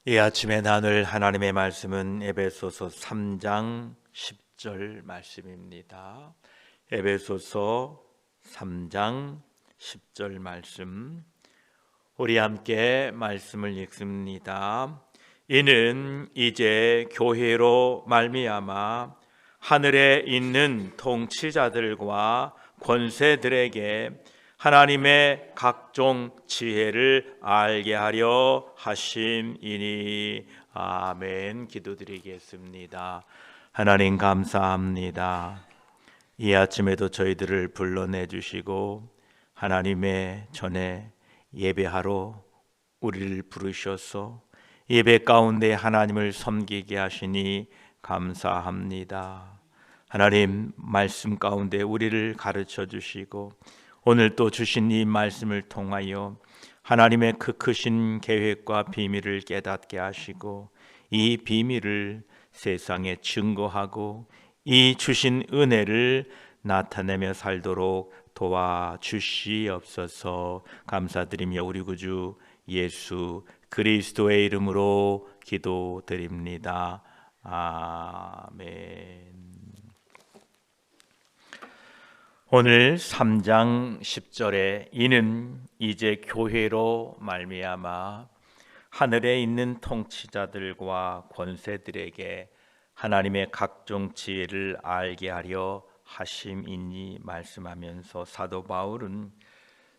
이 아침에 나눌 하나님의 말씀은 에베소서 3장 10절 말씀입니다. 에베소서 3장 10절 말씀, 우리 함께 말씀을 읽습니다. 이는 이제 교회로 말미암아 하늘에 있는 통치자들과 권세들에게 하나님의 각종 지혜를 알게 하려 하심이니. 아멘. 기도드리겠습니다. 하나님 감사합니다. 이 아침에도 저희들을 불러내 주시고 하나님의 전에 예배하러 우리를 부르셔서 예배 가운데 하나님을 섬기게 하시니 감사합니다. 하나님 말씀 가운데 우리를 가르쳐 주시고 오늘 또 주신 이 말씀을 통하여 하나님의 그 크신 계획과 비밀을 깨닫게 하시고 이 비밀을 세상에 증거하고 이 주신 은혜를 나타내며 살도록 도와주시옵소서. 감사드리며 우리 구주 예수 그리스도의 이름으로 기도드립니다. 아멘. 오늘 3장 10절에 이는 이제 교회로 말미암아 하늘에 있는 통치자들과 권세들에게 하나님의 각종 지혜를 알게 하려 하심이니 말씀하면서 사도 바울은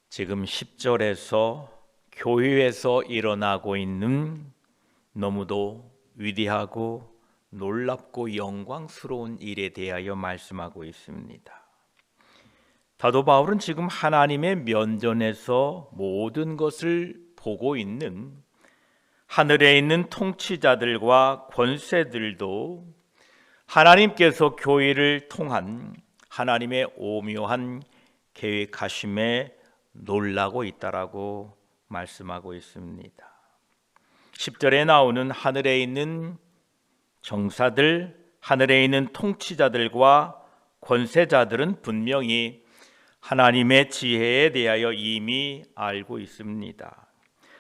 지금 10절에서 교회에서 일어나고 있는 너무도 위대하고 놀랍고 영광스러운 일에 대하여 말씀하고 있습니다. 사도 바울은 지금 하나님의 면전에서 모든 것을 보고 있는 하늘에 있는 통치자들과 권세들도 하나님께서 교회를 통한 하나님의 오묘한 계획하심에 놀라고 있다라고 말씀하고 있습니다. 10절에 나오는 하늘에 있는 정사들, 하늘에 있는 통치자들과 권세자들은 분명히 하나님의 지혜에 대하여 이미 알고 있습니다.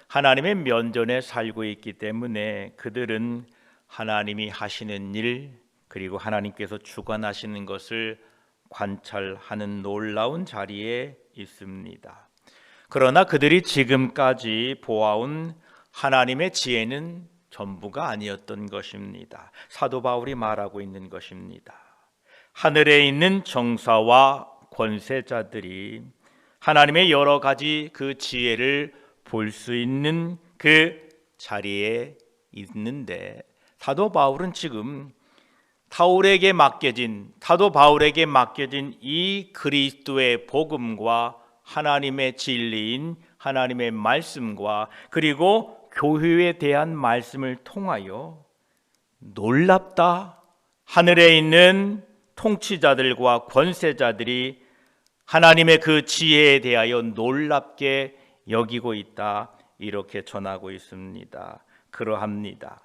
하나님의 면전에 살고 있기 때문에 그들은 하나님이 하시는 일 그리고 하나님께서 주관하시는 것을 관찰하는 놀라운 자리에 있습니다. 그러나 그들이 지금까지 보아온 하나님의 지혜는 전부가 아니었던 것입니다. 사도 바울이 말하고 있는 것입니다. 하늘에 있는 정사와 권세자들이 하나님의 여러 가지 그 지혜를 볼 수 있는 그 자리에 있는데 사도 바울은 지금 사도 바울에게 맡겨진 이 그리스도의 복음과 하나님의 진리인 하나님의 말씀과 그리고 교회에 대한 말씀을 통하여 놀랍다, 하늘에 있는 통치자들과 권세자들이 하나님의 그 지혜에 대하여 놀랍게 여기고 있다, 이렇게 전하고 있습니다. 그러합니다.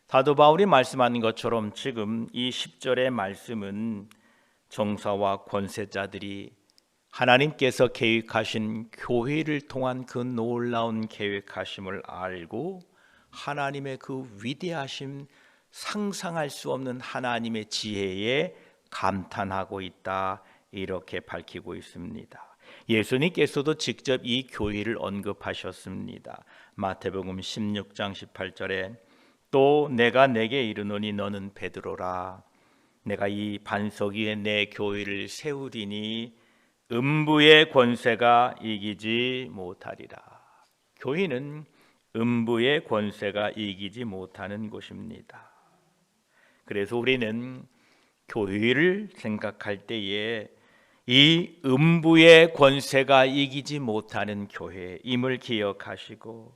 사도 바울이 말씀하는 것처럼 지금 이 10절의 말씀은 정사와 권세자들이 하나님께서 계획하신 교회를 통한 그 놀라운 계획하심을 알고 하나님의 그 위대하심, 상상할 수 없는 하나님의 지혜에 감탄하고 있다, 이렇게 밝히고 있습니다. 예수님께서도 직접 이 교회를 언급하셨습니다. 마태복음 16장 18절에 또 내가 내게 이르노니 너는 베드로라, 내가 이 반석 위에 내 교회를 세우리니 음부의 권세가 이기지 못하리라. 교회는 음부의 권세가 이기지 못하는 곳입니다. 그래서 우리는 교회를 생각할 때에 이 음부의 권세가 이기지 못하는 교회임을 기억하시고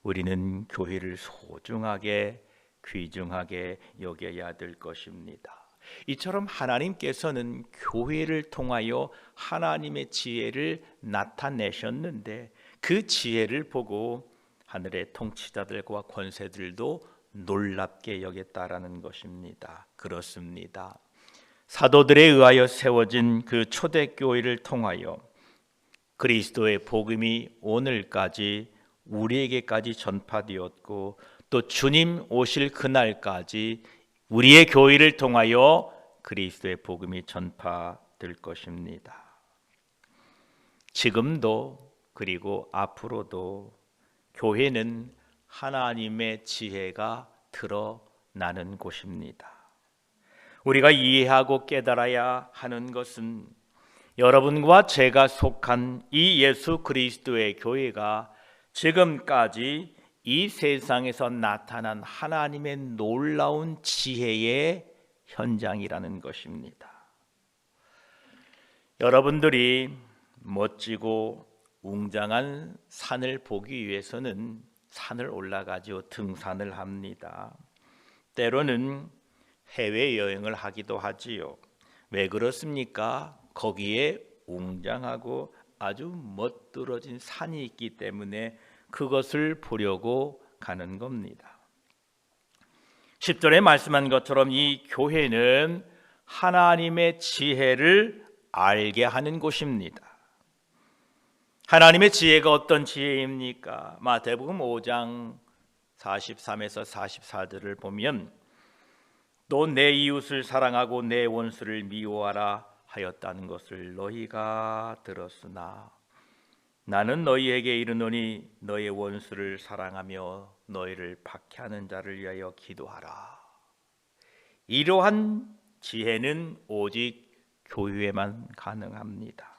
우리는 교회를 소중하게 귀중하게 여겨야 될 것입니다. 이처럼 하나님께서는 교회를 통하여 하나님의 지혜를 나타내셨는데 그 지혜를 보고 하늘의 통치자들과 권세들도 놀랍게 여겼다라는 것입니다. 그렇습니다. 사도들에 의하여 세워진 그 초대교회를 통하여 그리스도의 복음이 오늘까지 우리에게까지 전파되었고 또 주님 오실 그날까지 우리의 교회를 통하여 그리스도의 복음이 전파될 것입니다. 지금도 그리고 앞으로도 교회는 하나님의 지혜가 드러나는 곳입니다. 우리가 이해하고 깨달아야 하는 것은 여러분과 제가 속한 이 예수 그리스도의 교회가 지금까지 이 세상에서 나타난 하나님의 놀라운 지혜의 현장이라는 것입니다. 여러분들이 멋지고 웅장한 산을 보기 위해서는 산을 올라가지요. 등산을 합니다. 때로는 해외여행을 하기도 하지요. 왜 그렇습니까? 거기에 웅장하고 아주 멋들어진 산이 있기 때문에 그것을 보려고 가는 겁니다. 10절에 말씀한 것처럼 이 교회는 하나님의 지혜를 알게 하는 곳입니다. 하나님의 지혜가 어떤 지혜입니까? 마태복음 5장 43에서 44절을 보면 또 내 이웃을 사랑하고 내 원수를 미워하라 하였다는 것을 너희가 들었으나 나는 너희에게 이르노니 너희 원수를 사랑하며 너희를 박해하는 자를 위하여 기도하라. 이러한 지혜는 오직 교회에만 가능합니다.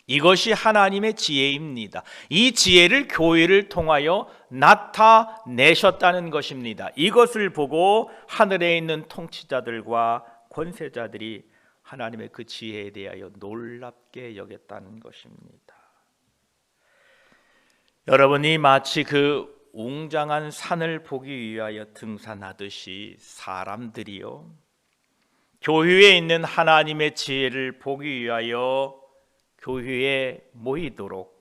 이것이 하나님의 지혜입니다. 이 지혜를 교회를 통하여 나타내셨다는 것입니다. 이것을 보고 하늘에 있는 통치자들과 권세자들이 하나님의 그 지혜에 대하여 놀랍게 여겼다는 것입니다. 여러분이 마치 그 웅장한 산을 보기 위하여 등산하듯이 사람들이요, 교회에 있는 하나님의 지혜를 보기 위하여 교회에 모이도록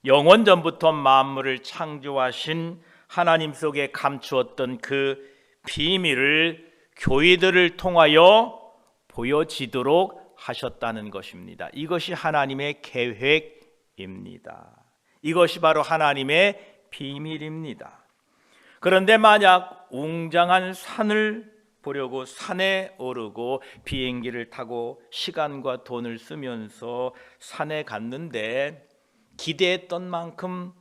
영원전부터 만물을 창조하신 하나님 속에 감추었던 그 비밀을 교회들을 통하여 보여지도록 하셨다는 것입니다. 이것이 하나님의 계획입니다. 이것이 바로 하나님의 비밀입니다. 그런데 만약 웅장한 산을 보려고 산에 오르고 비행기를 타고 시간과 돈을 쓰면서 산에 갔는데 기대했던 만큼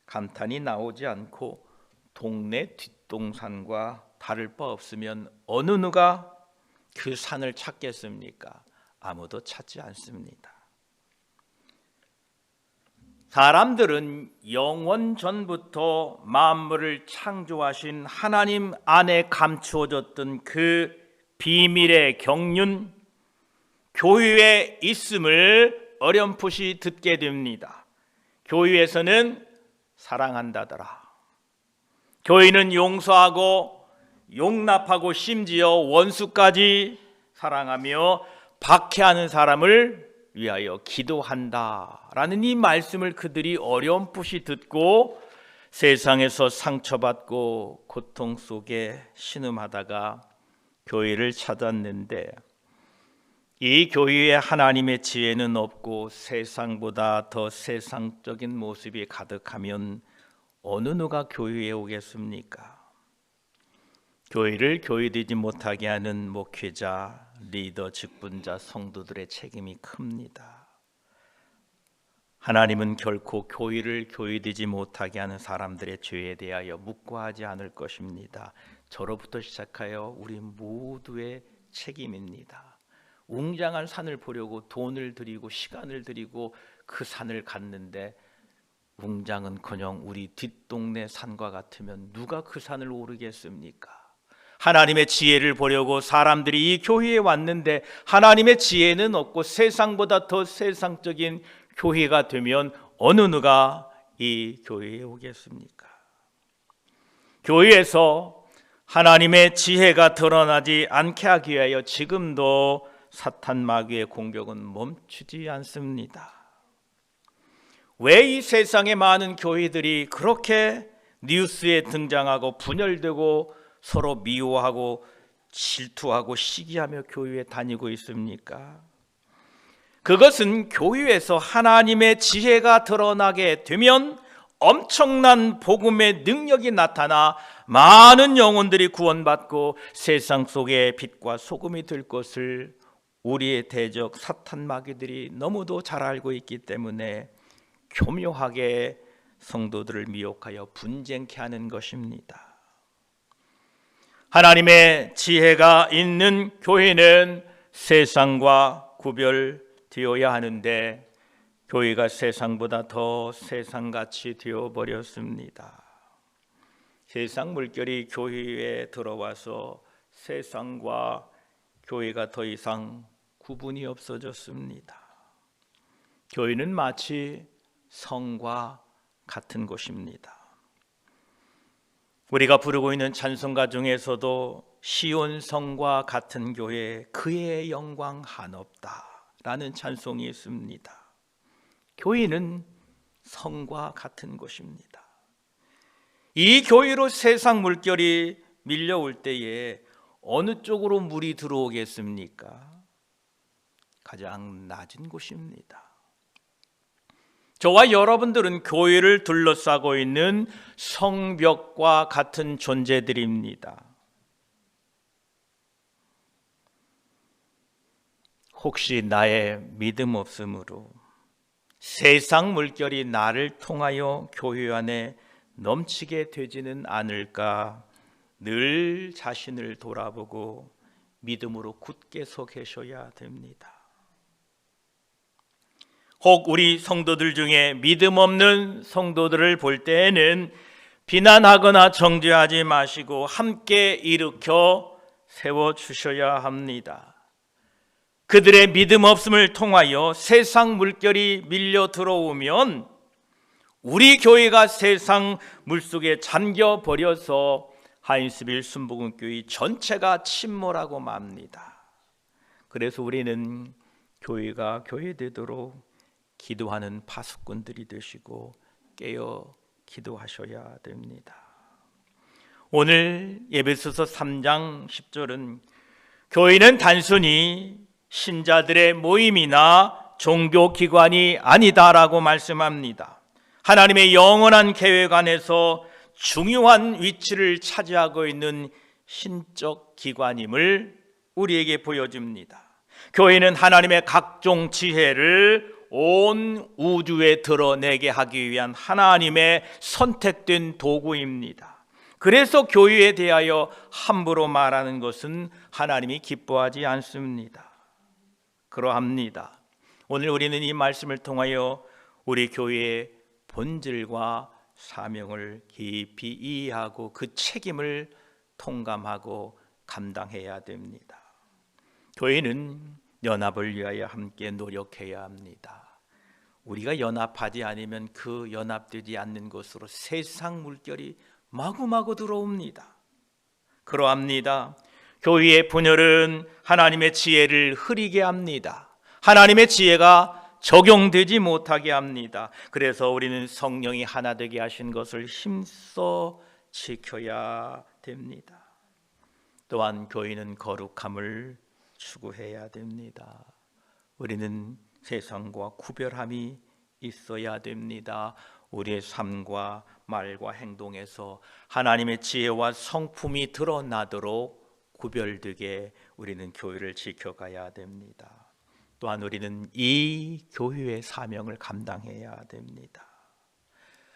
감탄이 나오지 않고 동네 뒷동산과 다를 바 없으면 어느 누가 그 산을 찾겠습니까? 아무도 찾지 않습니다. 사람들은 영원 전부터 만물을 창조하신 하나님 안에 감추어졌던 그 비밀의 경륜, 교회에 있음을 어렴풋이 듣게 됩니다. 교회에서는 사랑한다더라. 교회는 용서하고 용납하고 심지어 원수까지 사랑하며 박해하는 사람을 위하여 기도한다라는 이 말씀을 그들이 어렴풋이 듣고 세상에서 상처받고 고통 속에 신음하다가 교회를 찾았는데 이 교회에 하나님의 지혜는 없고 세상보다 더 세상적인 모습이 가득하면 어느 누가 교회에 오겠습니까? 교회를 교회되지 못하게 하는 목회자, 리더, 직분자, 성도들의 책임이 큽니다. 하나님은 결코 교회를 교회되지 못하게 하는 사람들의 죄에 대하여 묵과하지 않을 것입니다. 저로부터 시작하여 우리 모두의 책임입니다. 웅장한 산을 보려고 돈을 들이고 시간을 들이고 그 산을 갔는데 웅장은커녕 우리 뒷동네 산과 같으면 누가 그 산을 오르겠습니까? 하나님의 지혜를 보려고 사람들이 이 교회에 왔는데 하나님의 지혜는 없고 세상보다 더 세상적인 교회가 되면 어느 누가 이 교회에 오겠습니까? 교회에서 하나님의 지혜가 드러나지 않게 하기 위하여 지금도 사탄 마귀의 공격은 멈추지 않습니다. 왜 이 세상의 많은 교회들이 그렇게 뉴스에 등장하고 분열되고 서로 미워하고 질투하고 시기하며 교회에 다니고 있습니까? 그것은 교회에서 하나님의 지혜가 드러나게 되면 엄청난 복음의 능력이 나타나 많은 영혼들이 구원받고 세상 속에 빛과 소금이 될 것을 우리의 대적 사탄 마귀들이 너무도 잘 알고 있기 때문에 교묘하게 성도들을 미혹하여 분쟁케 하는 것입니다. 하나님의 지혜가 있는 교회는 세상과 구별되어야 하는데 교회가 세상보다 더 세상같이 되어버렸습니다. 세상 물결이 교회에 들어와서 세상과 교회가 더 이상 구분이 없어졌습니다. 교회는 마치 성과 같은 곳입니다. 우리가 부르고 있는 찬송가 중에서도 시온 성과 같은 교회 그의 영광 한없다 라는 찬송이 있습니다. 교회는 성과 같은 곳입니다. 이 교회로 세상 물결이 밀려올 때에 어느 쪽으로 물이 들어오겠습니까? 가장 낮은 곳입니다. 저와 여러분들은 교회를 둘러싸고 있는 성벽과 같은 존재들입니다. 혹시 나의 믿음 없음으로 세상 물결이 나를 통하여 교회 안에 넘치게 되지는 않을까 늘 자신을 돌아보고 믿음으로 굳게 서 계셔야 됩니다. 혹 우리 성도들 중에 믿음 없는 성도들을 볼 때에는 비난하거나 정죄하지 마시고 함께 일으켜 세워주셔야 합니다. 그들의 믿음 없음을 통하여 세상 물결이 밀려 들어오면 우리 교회가 세상 물속에 잠겨 버려서 하인스빌 순복음교회 전체가 침몰하고 맙니다. 그래서 우리는 교회가 교회되도록 기도하는 파수꾼들이 되시고 깨어 기도하셔야 됩니다. 오늘 에베소서 3장 10절은 교회는 단순히 신자들의 모임이나 종교기관이 아니다라고 말씀합니다. 하나님의 영원한 계획 안에서 중요한 위치를 차지하고 있는 신적 기관임을 우리에게 보여줍니다. 교회는 하나님의 각종 지혜를 온 우주에 드러내게 하기 위한 하나님의 선택된 도구입니다. 그래서 교회에 대하여 함부로 말하는 것은 하나님이 기뻐하지 않습니다. 그러합니다. 오늘 우리는 이 말씀을 통하여 우리 교회의 본질과 사명을 깊이 이해하고 그 책임을 통감하고 감당해야 됩니다. 교회는 연합을 위하여 함께 노력해야 합니다. 우리가 연합하지 않으면 그 연합되지 않는 곳으로 세상 물결이 마구마구 들어옵니다. 그러합니다. 교회의 분열은 하나님의 지혜를 흐리게 합니다. 하나님의 지혜가 적용되지 못하게 합니다. 그래서 우리는 성령이 하나 되게 하신 것을 힘써 지켜야 됩니다. 또한 교회는 거룩함을 추구해야 됩니다. 우리는 세상과 구별함이 있어야 됩니다. 우리의 삶과 말과 행동에서 하나님의 지혜와 성품이 드러나도록 구별되게 우리는 교회를 지켜가야 됩니다. 또한 우리는 이 교회의 사명을 감당해야 됩니다.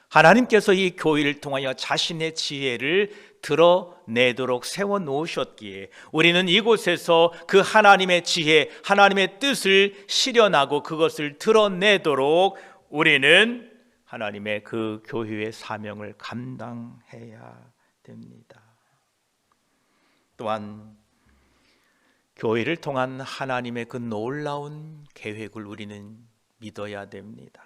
하나님께서 이 교회를 통하여 자신의 지혜를 드러내도록 세워놓으셨기에 우리는 이곳에서 그 하나님의 지혜, 하나님의 뜻을 실현하고 그것을 드러내도록 우리는 하나님의 그 교회의 사명을 감당해야 됩니다. 또한 교회를 통한 하나님의 그 놀라운 계획을 우리는 믿어야 됩니다.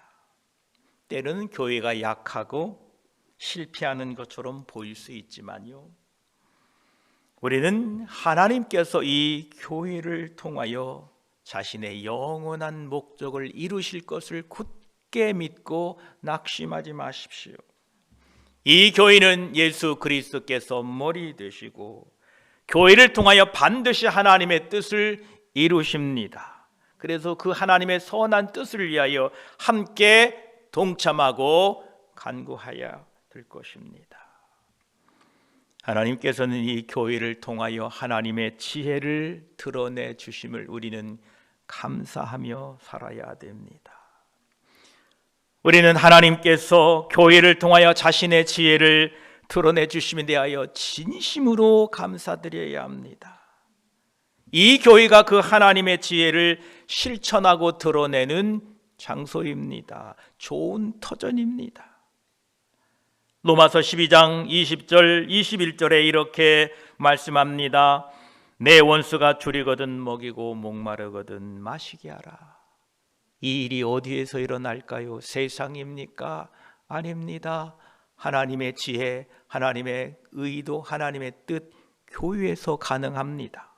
때로는 교회가 약하고 실패하는 것처럼 보일 수 있지만요, 우리는 하나님께서 이 교회를 통하여 자신의 영원한 목적을 이루실 것을 굳게 믿고 낙심하지 마십시오. 이 교회는 예수 그리스도께서 머리 되시고 교회를 통하여 반드시 하나님의 뜻을 이루십니다. 그래서 그 하나님의 선한 뜻을 위하여 함께 동참하고 간구하여야 될 것입니다. 하나님께서는 이 교회를 통하여 하나님의 지혜를 드러내 주심을 우리는 감사하며 살아야 됩니다. 우리는 하나님께서 교회를 통하여 자신의 지혜를 드러내 주심에 대하여 진심으로 감사드려야 합니다. 이 교회가 그 하나님의 지혜를 실천하고 드러내는 장소입니다. 좋은 터전입니다. 로마서 12장 20절 21절에 이렇게 말씀합니다. 내 원수가 줄이거든 먹이고 목마르거든 마시게 하라. 이 일이 어디에서 일어날까요? 세상입니까? 아닙니다. 하나님의 지혜, 하나님의 의도, 하나님의 뜻, 교회에서 가능합니다.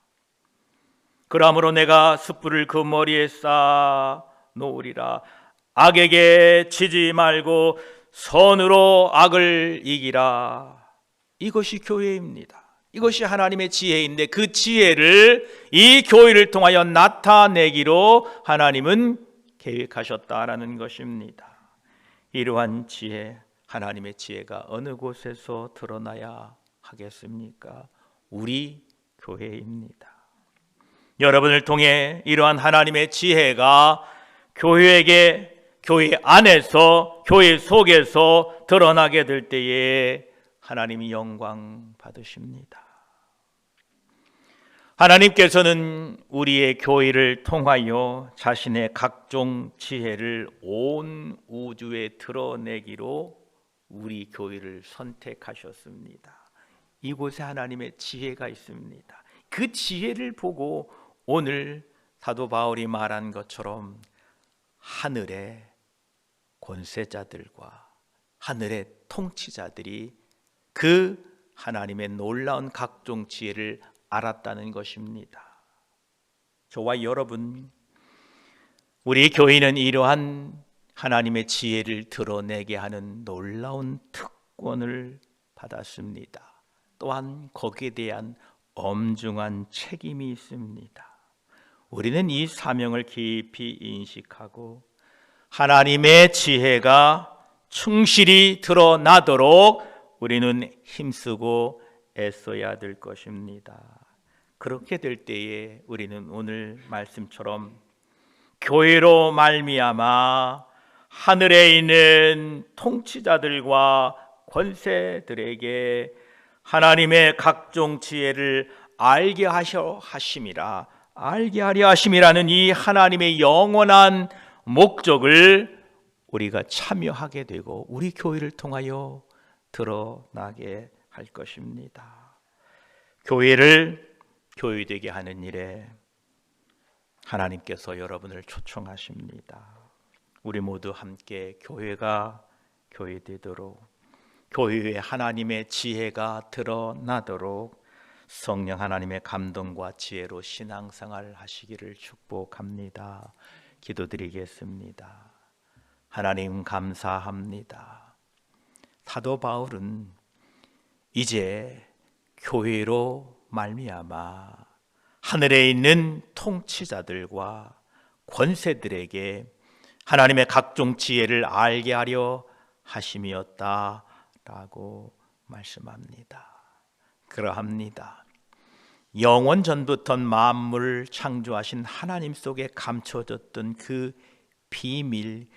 그러므로 내가 숯불을 그 머리에 쌓아 놓으리라. 악에게 지지 말고 선으로 악을 이기라. 이것이 교회입니다. 이것이 하나님의 지혜인데 그 지혜를 이 교회를 통하여 나타내기로 하나님은 계획하셨다라는 것입니다. 이러한 지혜, 하나님의 지혜가 어느 곳에서 드러나야 하겠습니까? 우리 교회입니다. 여러분을 통해 이러한 하나님의 지혜가 교회에게, 교회 안에서, 교회 속에서 드러나게 될 때에 하나님이 영광 받으십니다. 하나님께서는 우리의 교회를 통하여 자신의 각종 지혜를 온 우주에 드러내기로 우리 교회를 선택하셨습니다. 이곳에 하나님의 지혜가 있습니다. 그 지혜를 보고 오늘 사도 바울이 말한 것처럼 하늘의 권세자들과 하늘의 통치자들이 그 하나님의 놀라운 각종 지혜를 알았다는 것입니다. 저와 여러분, 우리 교회는 이러한 하나님의 지혜를 드러내게 하는 놀라운 특권을 받았습니다. 또한 거기에 대한 엄중한 책임이 있습니다. 우리는 이 사명을 깊이 인식하고 하나님의 지혜가 충실히 드러나도록 우리는 힘쓰고 애써야 될 것입니다. 그렇게 될 때에 우리는 오늘 말씀처럼 교회로 말미암아 하늘에 있는 통치자들과 권세들에게 하나님의 각종 지혜를 알게 하려 하심이라는 이 하나님의 영원한 목적을 우리가 참여하게 되고 우리 교회를 통하여 드러나게 할 것입니다. 교회를 교회되게 하는 일에 하나님께서 여러분을 초청하십니다. 우리 모두 함께 교회가 교회되도록, 교회에 하나님의 지혜가 드러나도록 성령 하나님의 감동과 지혜로 신앙생활 하시기를 축복합니다. 기도드리겠습니다. 하나님 감사합니다. 사도 바울은 이제 교회로 말미암아 하늘에 있는 통치자들과 권세들에게 하나님의 각종 지혜를 알게 하려 하심이었다라고 말씀합니다. 그러합니다. 영원 전부터 만물을 창조하신 하나님 속에 감춰졌던 그 비밀의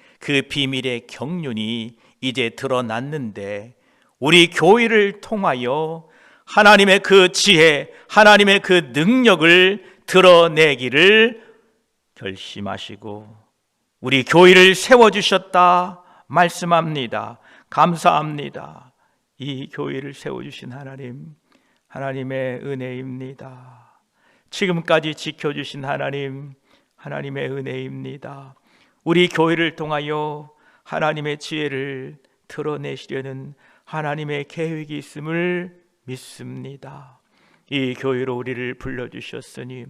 경륜이 이제 드러났는데 우리 교회를 통하여 하나님의 그 지혜, 하나님의 그 능력을 드러내기를 결심하시고 우리 교회를 세워주셨다 말씀합니다. 감사합니다. 이 교회를 세워주신 하나님, 하나님의 은혜입니다. 지금까지 지켜주신 하나님, 하나님의 은혜입니다. 우리 교회를 통하여 하나님의 지혜를 드러내시려는 하나님의 계획이 있음을 믿습니다. 이 교회로 우리를 불러주셨으니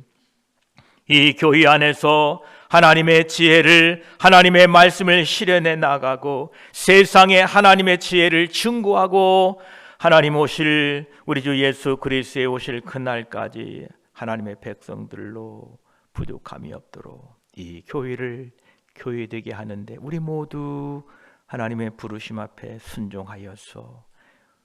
이 교회 안에서 하나님의 지혜를, 하나님의 말씀을 실현해 나가고 세상에 하나님의 지혜를 증거하고 하나님 오실, 우리 주 예수 그리스도의 오실 그날까지 하나님의 백성들로 부족함이 없도록 이 교회를 교회되게 하는데 우리 모두 하나님의 부르심 앞에 순종하여서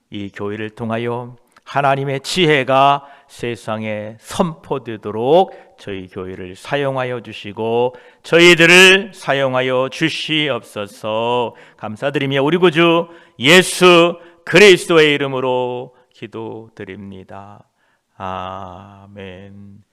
이 교회를 통하여 하나님의 지혜가 세상에 선포되도록 저희 교회를 사용하여 주시고 저희들을 사용하여 주시옵소서. 감사드리며 우리 구주 예수 그리스도의 이름으로 기도드립니다. 아멘.